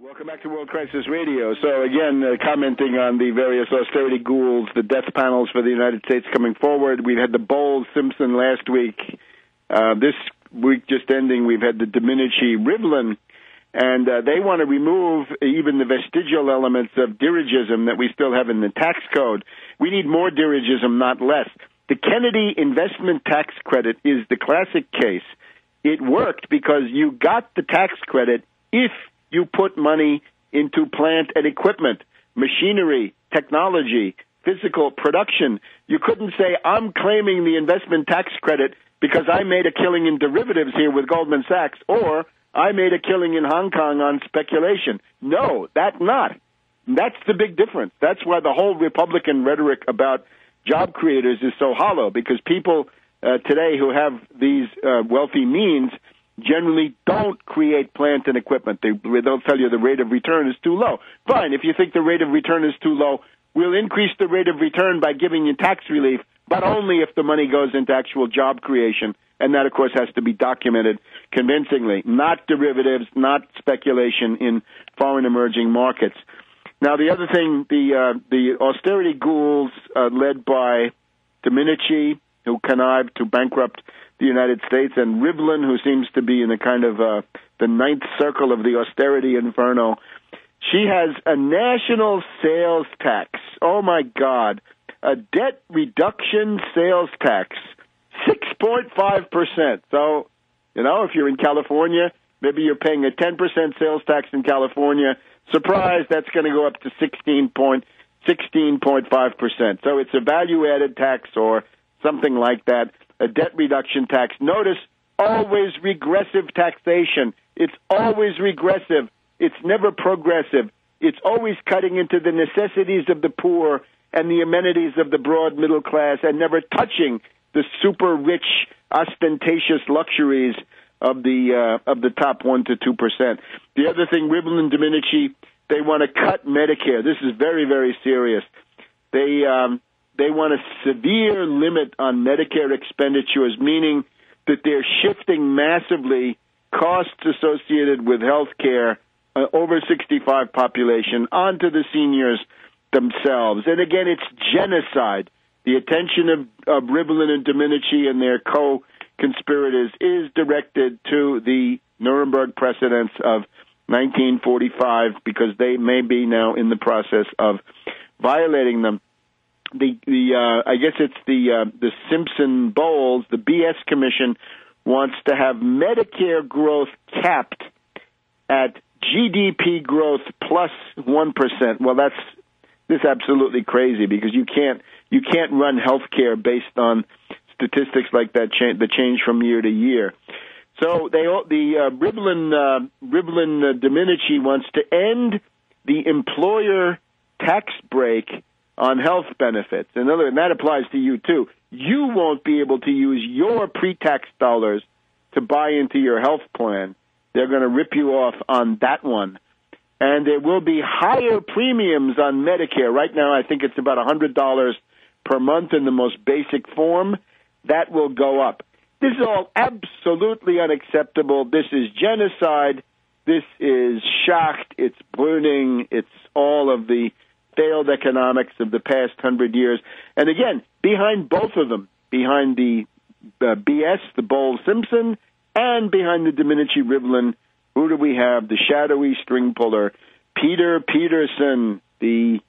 Welcome back to World Crisis Radio. So again, commenting on the various austerity ghouls, the death panels for the United States coming forward. We've had the Bowles-Simpson last week. This week just ending, we've had the Domenici-Rivlin, and they want to remove even the vestigial elements of dirigism that we still have in the tax code. We need more dirigism, not less. The Kennedy investment tax credit is the classic case. It worked because you got the tax credit if you put money into plant and equipment, machinery, technology, physical production. You couldn't say, I'm claiming the investment tax credit because I made a killing in derivatives here with Goldman Sachs, or I made a killing in Hong Kong on speculation. No, that's not. That's the big difference. That's why the whole Republican rhetoric about job creators is so hollow, because people today who have these wealthy means generally don't create plant and equipment. They'll tell you the rate of return is too low. Fine, if you think the rate of return is too low, we'll increase the rate of return by giving you tax relief, but only if the money goes into actual job creation. And that, of course, has to be documented convincingly. Not derivatives, not speculation in foreign emerging markets. Now, the other thing, the austerity ghouls led by Domenici, who connived to bankrupt the United States, and Rivlin, who seems to be in a kind of the ninth circle of the austerity inferno. She has a national sales tax. Oh, my God. A debt reduction sales tax, 6.5%. So, if you're in California, maybe you're paying a 10% sales tax in California. Surprise, that's going to go up to 16.5%. So it's a value-added tax or something like that. A debt reduction tax. Notice, always regressive taxation. It's always regressive. It's never progressive. It's always cutting into the necessities of the poor and the amenities of the broad middle class, and never touching the super rich, ostentatious luxuries of the top 1% to 2%. The other thing, Rivlin and Domenici, they want to cut Medicare. This is very, very serious. They want a severe limit on Medicare expenditures, meaning that they're shifting massively costs associated with health care, over 65 population, onto the seniors themselves. And again, it's genocide. The attention of Rivlin and Domenici and their co-conspirators is directed to the Nuremberg precedents of 1945, because they may be now in the process of violating them. I guess it's the Simpson-Bowles, the BS Commission, wants to have Medicare growth capped at GDP growth plus 1%. Well, this is absolutely crazy, because you can't run healthcare based on statistics like that, the change from year to year. So Rivlin Domenici wants to end the employer tax break on health benefits. And that applies to you, too. You won't be able to use your pre-tax dollars to buy into your health plan. They're going to rip you off on that one. And there will be higher premiums on Medicare. Right now, I think it's about $100 per month in the most basic form. That will go up. This is all absolutely unacceptable. This is genocide. This is Schacht. It's burning. It's all of the failed economics of the past 100 years. And again, behind both of them, behind the BS, the Bowles-Simpson, and behind the Domenici-Rivlin, who do we have? The shadowy string puller, Peter Peterson, the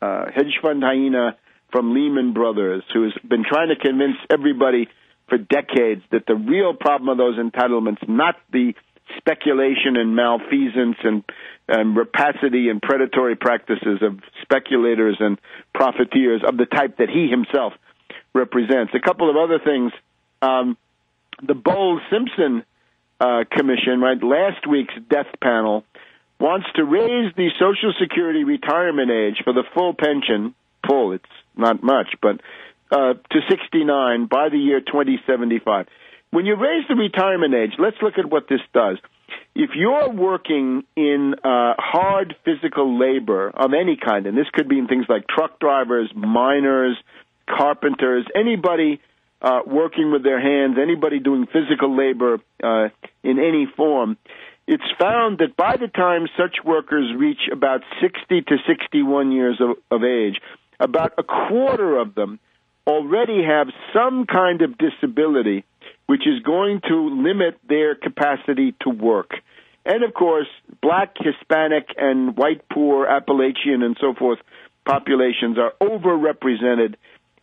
hedge fund hyena from Lehman Brothers, who has been trying to convince everybody for decades that the real problem of those entitlements, not the speculation and malfeasance and rapacity and predatory practices of speculators and profiteers of the type that he himself represents. A couple of other things. The Bowles-Simpson Commission, right, last week's death panel, wants to raise the Social Security retirement age for the full pension, it's not much, but to 69 by the year 2075. When you raise the retirement age, let's look at what this does. If you're working in hard physical labor of any kind, and this could be in things like truck drivers, miners, carpenters, anybody working with their hands, anybody doing physical labor in any form, it's found that by the time such workers reach about 60 to 61 years of age, about a quarter of them already have some kind of disability which is going to limit their capacity to work. And, of course, black, Hispanic, and white, poor, Appalachian, and so forth populations are overrepresented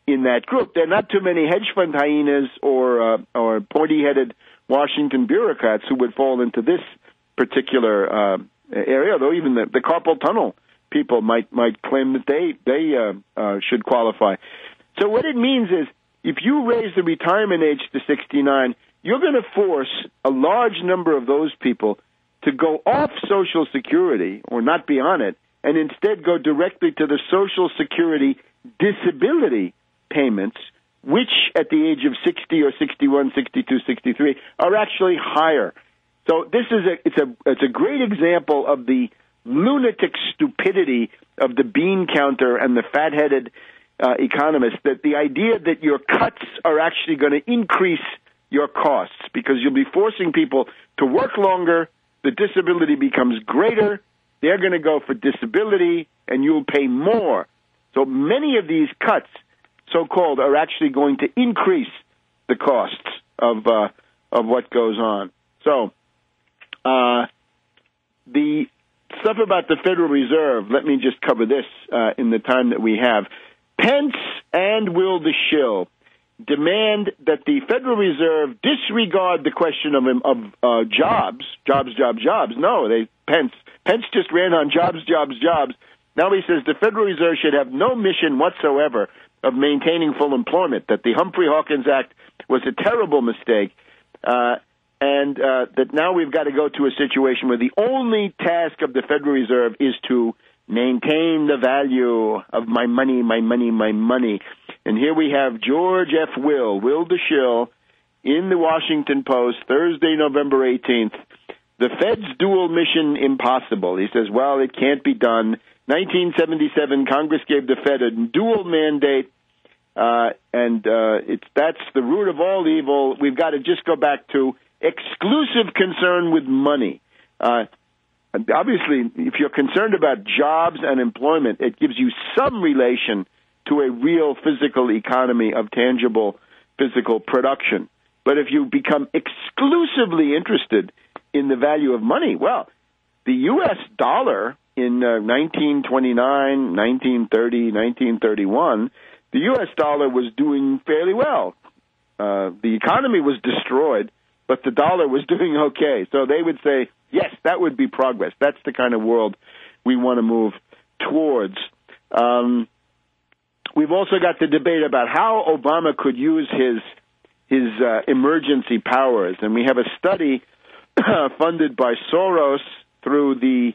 in that group. There are not too many hedge fund hyenas or pointy-headed Washington bureaucrats who would fall into this particular area, though even the carpal tunnel people might claim that they should qualify. So what it means is if you raise the retirement age to 69, you're going to force a large number of those people to go off Social Security or not be on it and instead go directly to the Social Security disability payments, which at the age of 60 or 61, 62, 63 are actually higher. So this is it's a great example of the lunatic stupidity of the bean counter and the fat-headed economists, that the idea that your cuts are actually going to increase your costs because you'll be forcing people to work longer, the disability becomes greater, they're going to go for disability, and you'll pay more. So many of these cuts, so-called, are actually going to increase the costs of what goes on. So the stuff about the Federal Reserve, let me just cover this in the time that we have. Pence and Will the Shill demand that the Federal Reserve disregard the question of jobs. No, Pence just ran on jobs. Now he says the Federal Reserve should have no mission whatsoever of maintaining full employment, that the Humphrey-Hawkins Act was a terrible mistake, and that now we've got to go to a situation where the only task of the Federal Reserve is to maintain the value of my money. And here we have George F. Will the Shill, in the Washington Post, Thursday, November 18th. The Fed's dual mission impossible. He says, well, it can't be done. 1977, Congress gave the Fed a dual mandate, and that's the root of all evil. We've got to just go back to exclusive concern with money. Obviously, if you're concerned about jobs and employment, it gives you some relation to a real physical economy of tangible physical production. But if you become exclusively interested in the value of money, well, the U.S. dollar in 1929, 1930, 1931, the U.S. dollar was doing fairly well. The economy was destroyed, but the dollar was doing okay. So they would say, yes, that would be progress. That's the kind of world we want to move towards. We've also got the debate about how Obama could use his emergency powers. And we have a study funded by Soros through the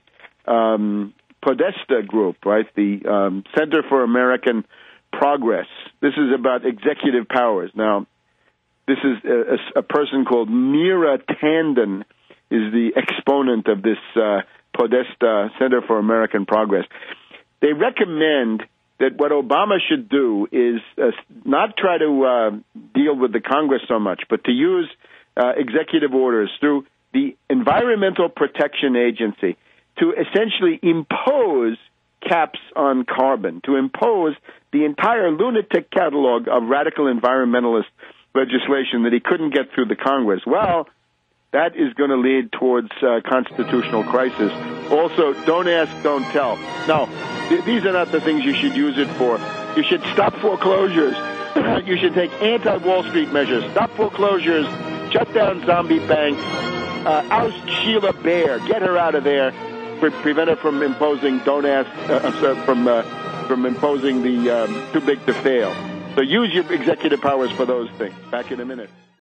Podesta Group, right? The Center for American Progress. This is about executive powers. Now, this is a person called Mira Tandon is the exponent of this Podesta Center for American Progress. They recommend that what Obama should do is not try to deal with the Congress so much, but to use executive orders through the Environmental Protection Agency to essentially impose caps on carbon, to impose the entire lunatic catalog of radical environmentalist legislation that he couldn't get through the Congress. Well, that is going to lead towards constitutional crisis. Also, don't ask, don't tell. Now, these are not the things you should use it for. You should stop foreclosures. You should take anti-Wall Street measures. Stop foreclosures. Shut down zombie banks. Oust Sheila Bair. Get her out of there. Prevent her from imposing don't ask. From imposing the too big to fail. So use your executive powers for those things. Back in a minute.